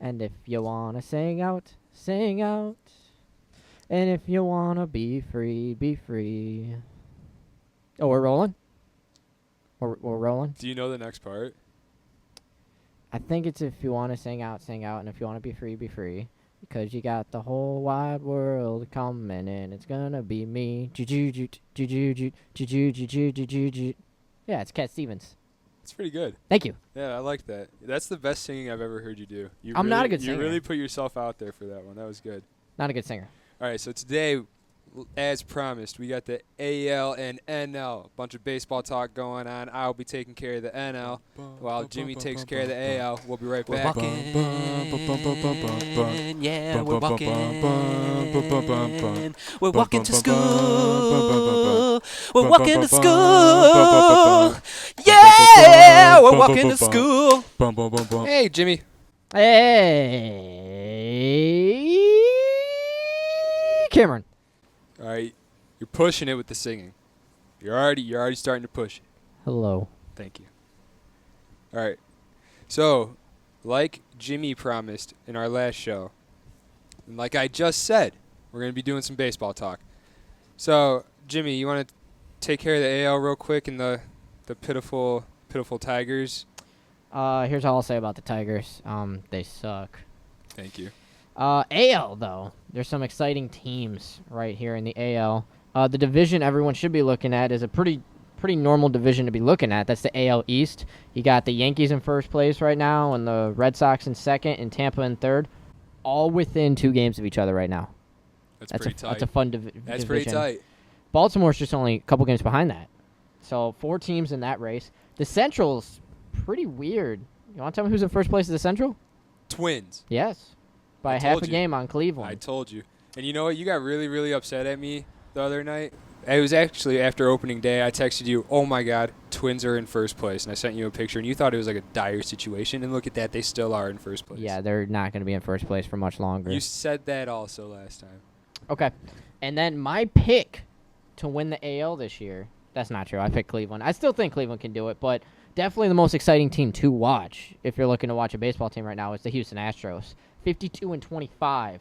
And if you wanna sing out, sing out. And if you wanna be free, be free. Oh, we're rolling? We're rolling? Do you know the next part? I think it's if you wanna sing out, sing out. And if you wanna be free, be free. Because you got the whole wide world coming and it's gonna be me. Yeah, it's Cat Stevens. It's pretty good. Thank you. Yeah, I like that. That's the best singing I've ever heard you do. I'm not a good singer. You really put yourself out there for that one. That was good. Not a good singer. All right, so today, as promised, we got the AL and NL. A bunch of baseball talk going on. I'll be taking care of the NL while Jimmy takes care of the AL. We'll be right back. We're walking to school. We're walking to school. Yeah, we're walking to school. Hey, Jimmy. Hey, Cameron. All right, you're pushing it with the singing. You're already starting to push it. Hello. Thank you. All right. So, like Jimmy promised in our last show, and like I just said, we're going to be doing some baseball talk. So, Jimmy, you want to take care of the AL real quick and the pitiful Tigers? Here's all I'll say about the Tigers. They suck. Thank you. AL, though. There's some exciting teams right here in the AL. The division everyone should be looking at is a pretty normal division to be looking at. That's the AL East. You got the Yankees in first place right now and the Red Sox in second and Tampa in third. All within 2 games of each other right now. That's pretty tight. That's a fun division. That's pretty tight. Baltimore's just only a couple games behind that. So 4 teams in that race. The Central's pretty weird. You want to tell me who's in first place of the Central? Twins. Yes. By half a game on Cleveland. I told you. And you know what? You got really, really upset at me the other night. It was actually after opening day. I texted you, oh, my God, Twins are in first place. And I sent you a picture, and you thought it was like a dire situation. And look at that. They still are in first place. Yeah, they're not going to be in first place for much longer. You said that also last time. Okay. And then my pick to win the AL this year, that's not true. I picked Cleveland. I still think Cleveland can do it, but definitely the most exciting team to watch if you're looking to watch a baseball team right now is the Houston Astros. 52-25.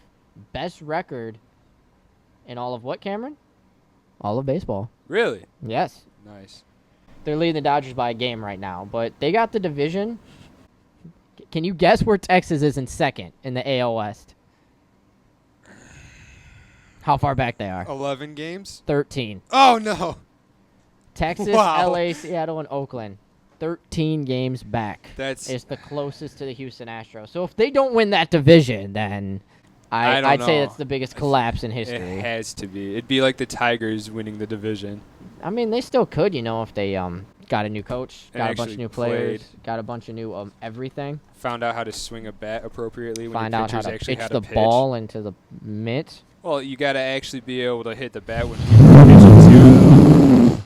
Best record in all of what, Cameron? All of baseball. Really? Yes. Nice. They're leading the Dodgers by a game right now, but they got the division. Can you guess where Texas is in second in the AL West? How far back they are? 11 games? 13. Oh, no. Texas, Wow. LA, Seattle, and Oakland. 13 games back. That's is the closest to the Houston Astros. So if they don't win that division, then I'd say it's the biggest collapse in history. It has to be. It'd be like the Tigers winning the division. I mean, they still could, if they got a new coach, And got a bunch of actually new players, played. got a bunch of new everything. Found out how to swing a bat appropriately when Find your out how pitchers to actually pitch had the to pitch. ball into the mitt. Well, you got to actually be able to hit the bat when people are pitching to.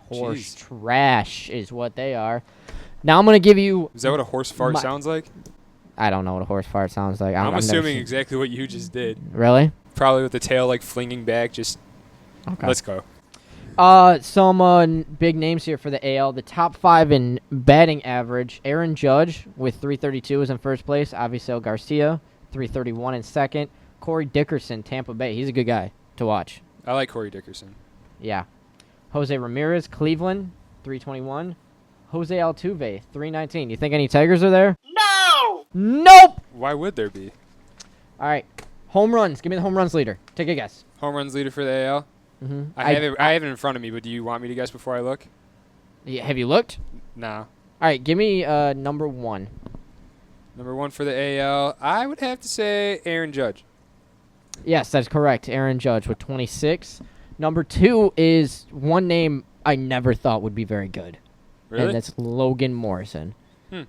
Horse Jeez. trash is what they are. Now I'm going to give you... Is that what a horse fart sounds like? I don't know what a horse fart sounds like. I'm I've never assuming seen- exactly what you just did. Really? Probably with the tail like flinging back. Just Okay. let's go. Some big names here for the AL. The top 5 in batting average. Aaron Judge with 332 is in first place. Avisail Garcia, 331 in second. Corey Dickerson, Tampa Bay. He's a good guy to watch. I like Corey Dickerson. Yeah. Jose Ramirez, Cleveland, 321. Jose Altuve, 319. You think any Tigers are there? No! Nope! Why would there be? All right. Home runs. Give me the home runs leader. Take a guess. Home runs leader for the AL? Mm-hmm. I have it in front of me, but do you want me to guess before I look? Have you looked? Nah. All right. Give me number 1. Number 1 for the AL, I would have to say Aaron Judge. Yes, that's correct. Aaron Judge with 26. Number 2 is one name I never thought would be very good. Really? And that's Logan Morrison. Hmm.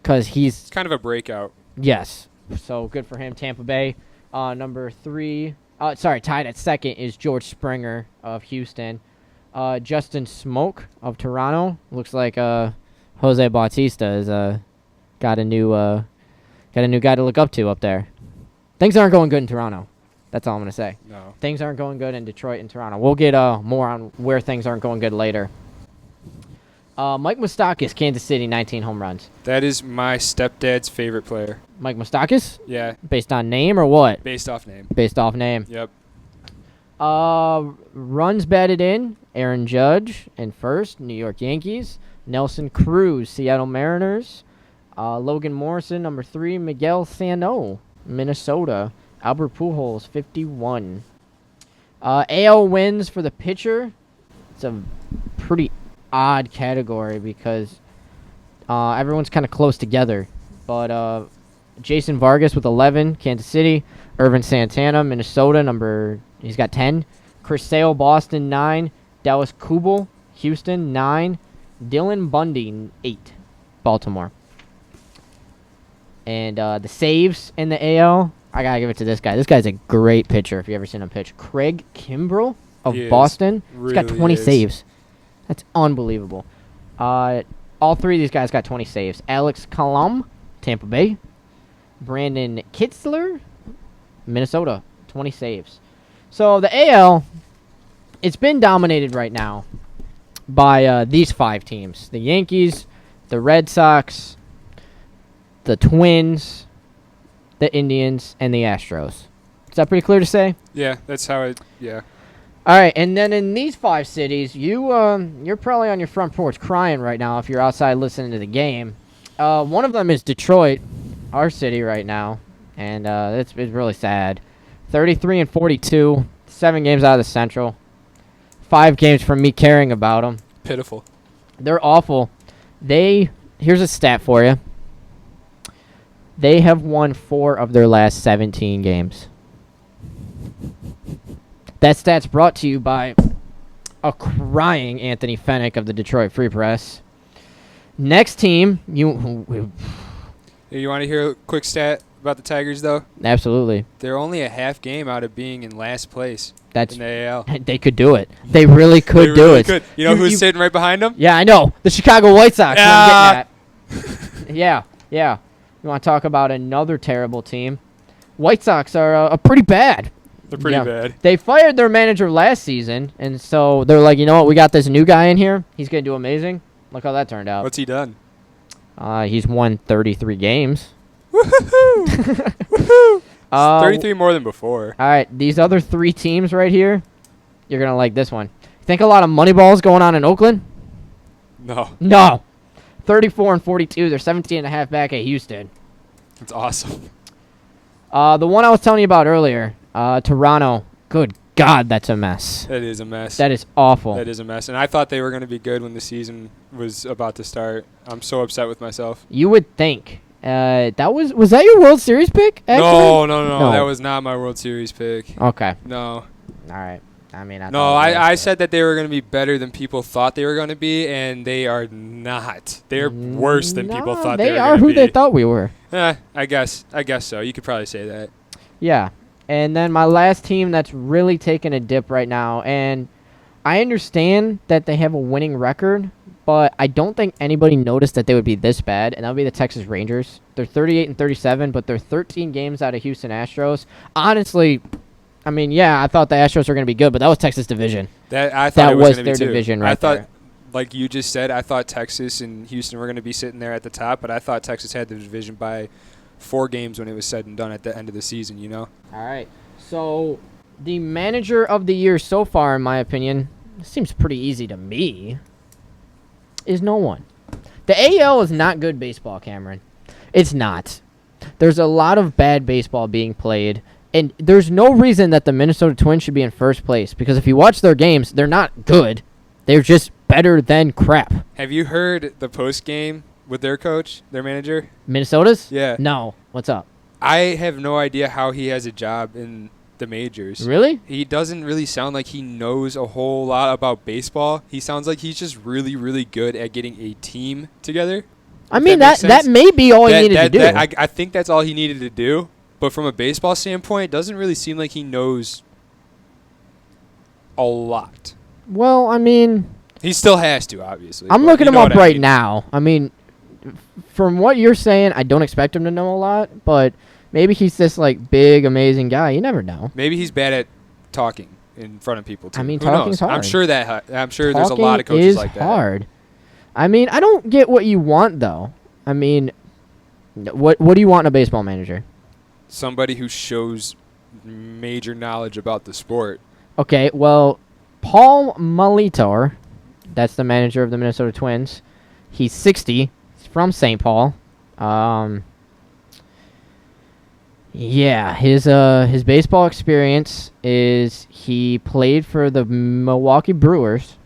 Because he's... It's kind of a breakout. Yes. So good for him. Tampa Bay. Number 3... tied at second is George Springer of Houston. Justin Smoke of Toronto. Looks like Jose Bautista has got a new guy to look up to up there. Things aren't going good in Toronto. That's all I'm going to say. No. Things aren't going good in Detroit and Toronto. We'll get more on where things aren't going good later. Mike Moustakas, Kansas City, 19 home runs. That is my stepdad's favorite player. Mike Moustakas? Yeah, Based on name or what? based off name. Based off name. Yep. Runs batted in, Aaron Judge in first, New York Yankees. Nelson Cruz, Seattle Mariners. Logan Morrison, number 3. Miguel Sano, Minnesota. Albert Pujols, 51. AL wins for the pitcher. It's a pretty odd category because everyone's kind of close together. But Jason Vargas with 11, Kansas City. Irvin Santana, Minnesota, he's got 10. Chris Sale, Boston, 9. Dallas Keuchel, Houston, 9. Dylan Bundy, 8, Baltimore. And the saves in the AL, I got to give it to this guy. This guy's a great pitcher if you ever seen him pitch. Craig Kimbrell of Boston. He's got 20 saves. That's unbelievable. All three of these guys got 20 saves. Alex Colom, Tampa Bay. Brandon Kitzler, Minnesota, 20 saves. So the AL, it's been dominated right now by these 5 teams. The Yankees, the Red Sox, the Twins, the Indians, and the Astros. Is that pretty clear to say? Yeah, that's how it. Yeah. All right, and then in these 5 cities, you're probably on your front porch crying right now if you're outside listening to the game. One of them is Detroit, our city right now, and it's really sad. 33-42, 7 games out of the Central, 5 games from me caring about them. Pitiful. They're awful. Here's a stat for you. They have won 4 of their last 17 games. That stat's brought to you by a crying Anthony Fennick of the Detroit Free Press. Next team, You want to hear a quick stat about the Tigers, though? Absolutely. They're only a half game out of being in last place in the AL. They could do it. They really could do it. Could. You know who's sitting right behind them? Yeah, I know. The Chicago White Sox. I'm getting at. Yeah. You want to talk about another terrible team? White Sox are pretty bad. They're pretty bad. They fired their manager last season, and so they're like, you know what? We got this new guy in here. He's going to do amazing. Look how that turned out. What's he done? He's won 33 games. Woohoo! Woohoo! 33 more than before. All right, these other 3 teams right here, you're going to like this one. Think a lot of money balls going on in Oakland? No. 34-42. They're 17.5 back at Houston. That's awesome. The one I was telling you about earlier, Toronto. Good God, that's a mess. That is a mess. That is awful. That is a mess. And I thought they were going to be good when the season was about to start. I'm so upset with myself. You would think. Was that your World Series pick? Actually? No. That was not my World Series pick. Okay. No. All right. I mean, I said that they were going to be better than people thought they were going to be, and they are not. They're worse than people thought they were going to be. They are who they thought we were. I guess so. You could probably say that. Yeah. And then my last team that's really taking a dip right now, and I understand that they have a winning record, but I don't think anybody noticed that they would be this bad, and that would be the Texas Rangers. They're 38-37, but they're 13 games out of Houston Astros. Honestly, I mean, yeah, I thought the Astros were going to be good, but that was Texas division. I thought it was their division right there. Like you just said, I thought Texas and Houston were going to be sitting there at the top, but I thought Texas had the division by 4 games when it was said and done at the end of the season, you know? All right. So the manager of the year so far, in my opinion, seems pretty easy to me, is no one. The AL is not good baseball, Cameron. It's not. There's a lot of bad baseball being played, and there's no reason that the Minnesota Twins should be in first place, because if you watch their games, they're not good. They're just better than crap. Have you heard the post game with their coach, their manager? Minnesota's? Yeah. No. What's up? I have no idea how he has a job in the majors. Really? He doesn't really sound like he knows a whole lot about baseball. He sounds like he's just really, really good at getting a team together. I mean, that may be all he needed to do. I think that's all he needed to do. But from a baseball standpoint, it doesn't really seem like he knows a lot. Well, I mean, he still has to, obviously. I'm looking him up right now. I mean, from what you're saying, I don't expect him to know a lot, but maybe he's this like big, amazing guy. You never know. Maybe he's bad at talking in front of people too. I mean, Who talking's knows? hard. I'm sure there's a lot of coaches like that. Hard. I mean, I don't get what you want, though. I mean, what do you want in a baseball manager? Somebody who shows major knowledge about the sport. Okay, well, Paul Molitor, that's the manager of the Minnesota Twins. He's 60. He's from St. Paul. Yeah, his baseball experience is he played for the Milwaukee Brewers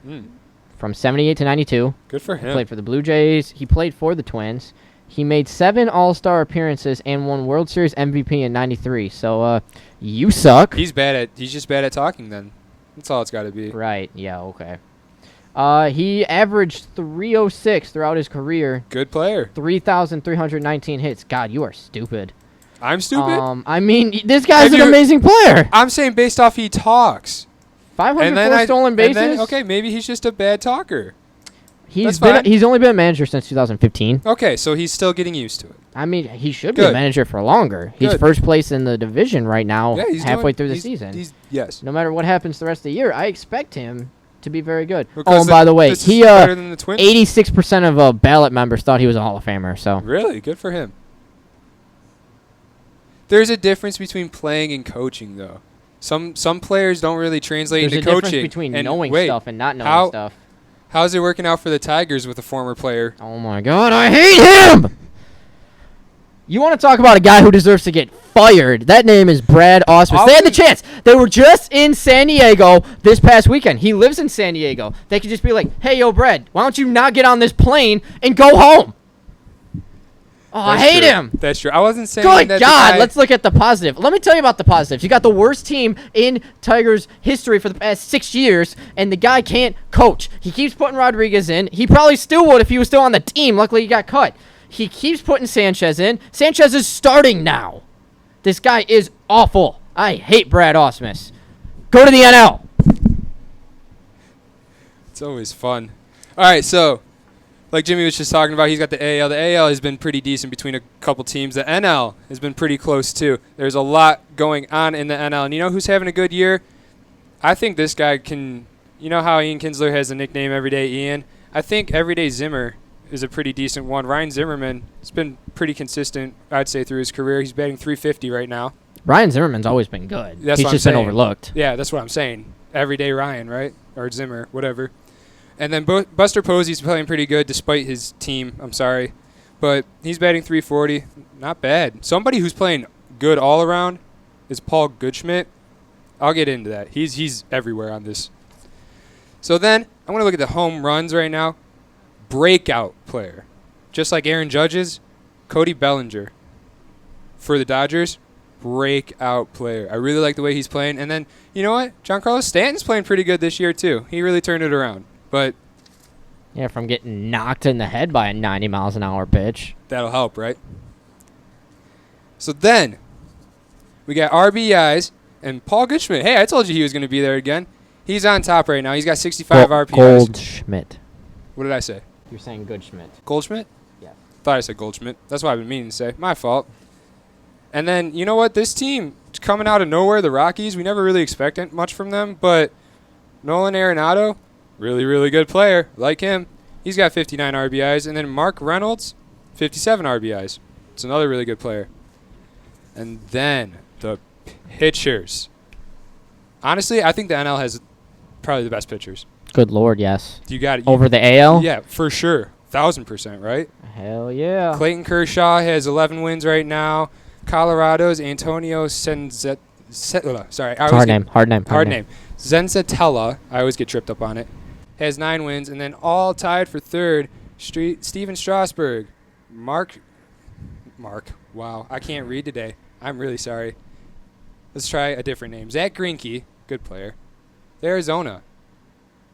from 78 to 92. Good for He him. played for the Blue Jays. He played for the Twins. He made 7 All-Star appearances and won World Series MVP in 93. So, you suck. He's just bad at talking then. That's all it's got to be. Right, yeah, okay. He averaged 306 throughout his career. Good player. 3,319 hits. God, you are stupid. I'm stupid? I mean, this guy's an amazing player. I'm saying based off he talks. 504 stolen bases. Okay, maybe he's just a bad talker. He's only been a manager since 2015. Okay, so he's still getting used to it. I mean, he should be a Good. manager for longer. He's Good. first place in the division right now, Yeah, he's halfway doing- through the he's- season. Yes. No matter what happens the rest of the year, I expect him to be very good. Because Oh, and by the way, this he is better than the Twins? 86% of ballot members thought he was a Hall of Famer. So Really? Good for him. There's a difference between playing and coaching, though. Some players don't really translate there's a into coaching. difference between And knowing wait, stuff and not knowing how- stuff. How's it working out for the Tigers with a former player? Oh my God, I hate him! You want to talk about a guy who deserves to get fired? That name is Brad Ausmus. They had the chance. They were just in San Diego this past weekend. He lives in San Diego. They could just be like, "Hey, yo, Brad, why don't you not get on this plane and go home?" Oh, I hate true. him. That's true. I wasn't saying Good that. God, let's look at the positive. Let me tell you about the positives. You got the worst team in Tigers history for the past 6 years, and the guy can't coach. He keeps putting Rodriguez in. He probably still would if he was still on the team. Luckily, he got cut. He keeps putting Sanchez in. Sanchez is starting now. This guy is awful. I hate Brad Ausmus. Go to the NL. It's always fun. All right, so like Jimmy was just talking about, he's got the AL. The AL has been pretty decent between a couple teams. The NL has been pretty close, too. There's a lot going on in the NL. And you know who's having a good year? I think this guy can – you know how Ian Kinsler has the nickname Everyday Ian? I think Everyday Zimmer is a pretty decent one. Ryan Zimmerman has been pretty consistent, I'd say, through his career. He's batting .350 right now. Ryan Zimmerman's always been good. That's He's what I'm just been saying. overlooked. Yeah, that's what I'm saying. Everyday Ryan, right? Or Zimmer, whatever. And then Buster Posey's playing pretty good despite his team. I'm sorry. But he's batting .340. Not bad. Somebody who's playing good all around is Paul Goodschmidt. I'll get into that. He's everywhere on this. So then, I want to look at the home runs right now. Breakout player. Just like Aaron Judge's, Cody Bellinger. For the Dodgers, breakout player. I really like the way he's playing. And then, you know what? Giancarlo Stanton's playing pretty good this year, too. He really turned it around. But Yeah, from getting knocked in the head by a 90 miles an hour pitch. that'll help, right? So then, we got RBIs and Paul Goodschmidt. Hey, I told you he was going to be there again. He's on top right now. He's got 65 RBIs. Goldschmidt. What did I say? You're saying Goodschmidt. Goldschmidt? Yeah. Thought I said Goldschmidt. That's what I've been meaning to say. My fault. And then, you know what? This team, coming out of nowhere, the Rockies, we never really expected much from them. But Nolan Arenado, really, really good player. Like him. He's got 59 RBIs. And then Mark Reynolds, 57 RBIs. It's another really good player. And then the pitchers. Honestly, I think the NL has probably the best pitchers. Good Lord, yes. You got it. Over the AL? Yeah, for sure. 1,000%, right? Hell yeah. Clayton Kershaw has 11 wins right now. Colorado's Antonio Senzatella. Hard name. Zenzatella. I always get tripped up on it. Has 9 wins. And then all tied for third, Steven Strasburg. Mark. Wow. I can't read today. I'm really sorry. Let's try a different name. Zach Greinke. Good player. Arizona.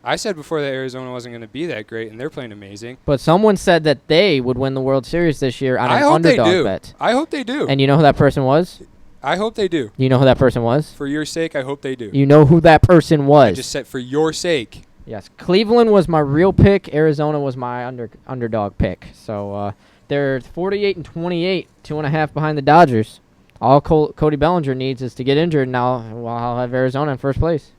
I said before that Arizona wasn't going to be that great, and they're playing amazing. But someone said that they would win the World Series this year on I an hope they underdog do. bet. I hope they do. And you know who that person was? I hope they do. You know who that person was? For your sake, I hope they do. You know who that person I was? just said for your sake. Yes. Cleveland was my real pick. Arizona was my underdog pick. So they're 48-28, 2.5 behind the Dodgers. All Cody Bellinger needs is to get injured. Now I'll have Arizona in first place.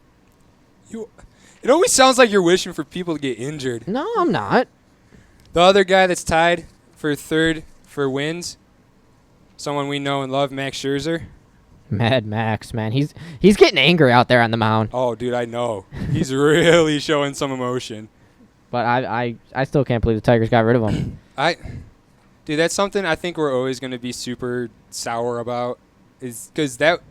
It always sounds like you're wishing for people to get injured. No, I'm not. The other guy that's tied for third for wins, someone we know and love, Max Scherzer. Mad Max, man. He's getting angry out there on the mound. Oh, dude, I know. He's really showing some emotion. But I still can't believe the Tigers got rid of him. Dude, that's something I think we're always going to be super sour about, is because that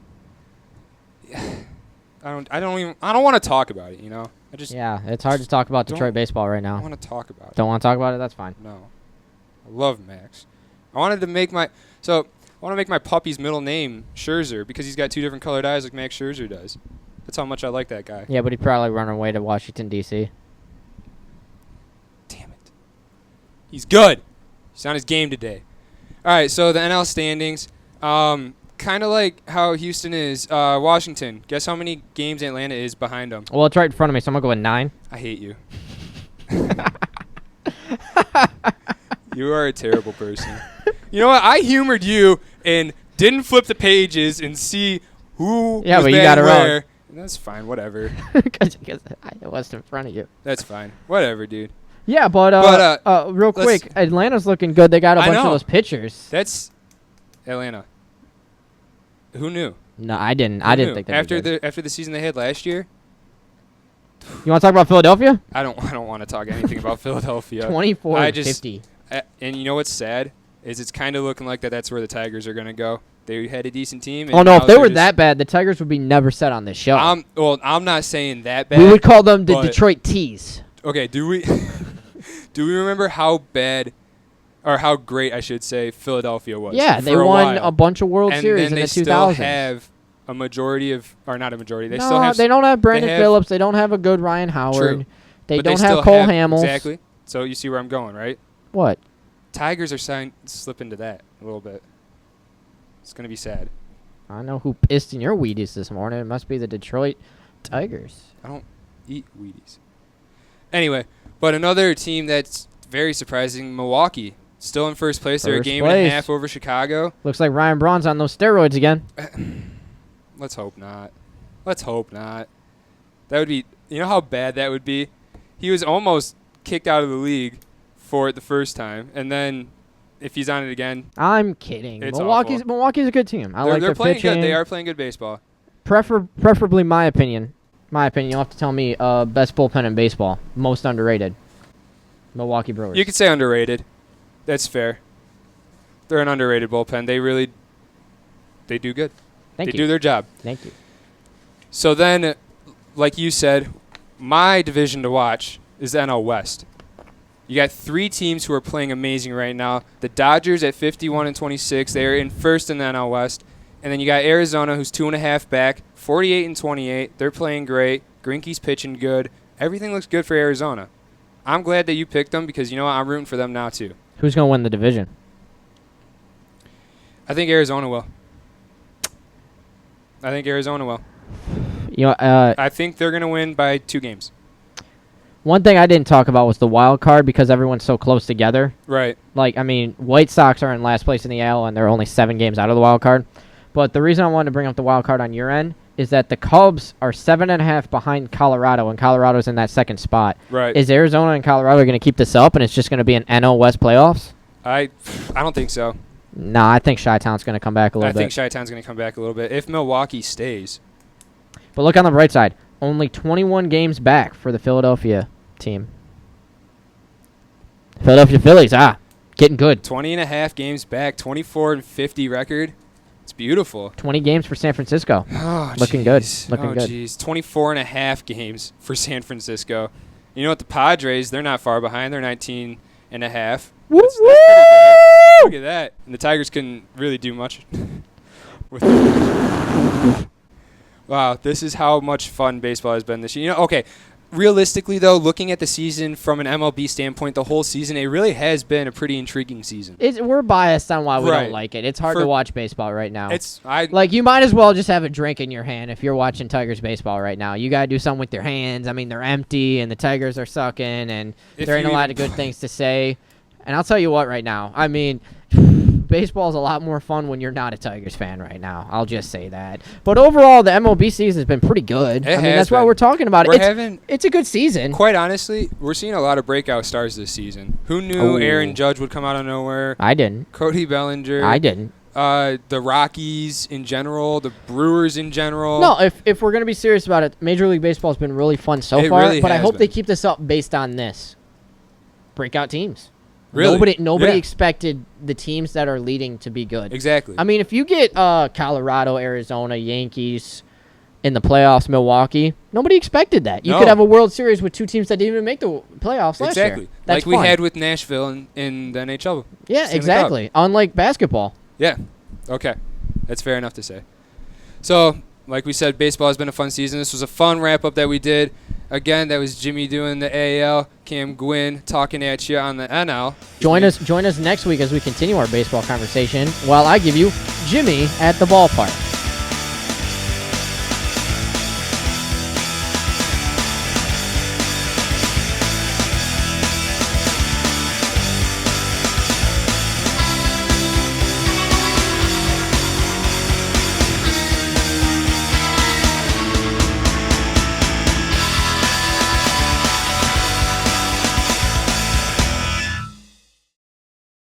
I don't want to talk about it. Yeah, it's hard to talk about Detroit baseball right I now. don't want to talk about it. Don't want to talk about it? That's fine. No, I love Max. I wanted to make my puppy's middle name Scherzer because he's got two different colored eyes like Max Scherzer does. That's how much I like that guy. Yeah, but he'd probably run away to Washington, D.C. Damn it. He's good. He's on his game today. All right, so the NL standings, kind of like how Houston is. Washington, guess how many games Atlanta is behind them? Well, it's right in front of me, so I'm going to go with 9. I hate you. You are a terrible person. You know what? I humored you and didn't flip the pages and see who was but you bad got it where. wrong. That's fine. Whatever. Because it wasn't in front of you. That's fine. Whatever, dude. Yeah, but real quick, Atlanta's looking good. They got a bunch of those pitchers. That's Atlanta. Who knew? No, I didn't. I didn't think that. After the season they had last year. You want to talk about Philadelphia? I don't want to talk anything about Philadelphia. 24-50. And you know what's sad is it's kind of looking like that's where the Tigers are going to go. They had a decent team. And oh no, if they were that bad, the Tigers would be never set on this show. I'm not saying that bad. We would call them the Detroit Tees. Okay, do we remember how bad or how great, I should say, Philadelphia was? Yeah, they won a bunch of World Series in the 2000s. And they still have a majority of, or not a majority. They don't have Brandon Phillips. They don't have a good Ryan Howard. True. They don't have Cole Hamels. Exactly. So you see where I'm going, right? What? Tigers are slipping to that a little bit. It's going to be sad. I know who pissed in your Wheaties this morning. It must be the Detroit Tigers. I don't eat Wheaties. Anyway, but another team that's very surprising, Milwaukee. Still in first place. They're a game and a half over Chicago. Looks like Ryan Braun's on those steroids again. Let's hope not. Let's hope not. That would be, you know how bad that would be? He was almost kicked out of the league for it the first time, and then if he's on it again, I'm kidding. It's Milwaukee's a good team. They're playing pitching. Good. They are playing good baseball. Preferably, my opinion. You'll have to tell me best bullpen in baseball, most underrated. Milwaukee Brewers. You could say underrated. That's fair. They're an underrated bullpen. They do good. They do their job. Thank you. So then, like you said, my division to watch is the NL West. You got 3 teams who are playing amazing right now. The Dodgers at 51-26. They are in first in the NL West. And then you got Arizona, who's 2.5 back, 48-28. They're playing great. Greinke's pitching good. Everything looks good for Arizona. I'm glad that you picked them because, you know what, I'm rooting for them now too. Who's going to win the division? I think Arizona will. I think they're going to win by 2 games. One thing I didn't talk about was the wild card because everyone's so close together. Right. White Sox are in last place in the AL, and they're only 7 games out of the wild card. But the reason I wanted to bring up the wild card on your end is that the Cubs are 7.5 behind Colorado, and Colorado's in that second spot. Right. Is Arizona and Colorado going to keep this up, and it's just going to be an NL West playoffs? I don't think so. Nah, I think Chi-Town's going to come back a little bit. I think Chi-Town's going to come back a little bit if Milwaukee stays. But look on the bright side. Only 21 games back for the Philadelphia team. Philadelphia Phillies, getting good. 20.5 games back, 24-50 record. It's beautiful. 20 games for San Francisco. Oh, Looking good. Looking good. 24.5 games for San Francisco. You know what? The Padres, they're not far behind. They're 19.5. That's pretty good. Look at that. And the Tigers couldn't really do much with it. Wow, this is how much fun baseball has been this year. Okay, realistically, though, looking at the season from an MLB standpoint, the whole season, it really has been a pretty intriguing season. We're biased on why we don't like it. It's hard to watch baseball right now. You might as well just have a drink in your hand if you're watching Tigers baseball right now. You got to do something with your hands. I mean, they're empty, and the Tigers are sucking, and there ain't a lot of good things to say. And I'll tell you what right now. I mean, baseball is a lot more fun when you're not a Tigers fan right now. I'll just say that. But overall, the MLB season has been pretty good. I mean, that's why we're talking about it. It's a good season. Quite honestly, we're seeing a lot of breakout stars this season. Who knew Aaron Judge would come out of nowhere? I didn't. Cody Bellinger. I didn't. The Rockies in general, the Brewers in general. No, if we're going to be serious about it, Major League Baseball has been really fun so far. Really but I hope been. they keep this up based on this. Breakout teams. Really? Nobody expected the teams that are leading to be good. Exactly. I mean, if you get Colorado, Arizona, Yankees in the playoffs, Milwaukee, nobody expected that. You could have a World Series with two teams that didn't even make the playoffs last year. Exactly. Like we had with Nashville in the NHL. Yeah, exactly. Unlike basketball. Yeah. Okay. That's fair enough to say. So, like we said, baseball has been a fun season. This was a fun wrap-up that we did. Again, that was Jimmy doing the AL, Cam Gwynn talking at you on the NL. Join us next week as we continue our baseball conversation while I give you Jimmy at the ballpark.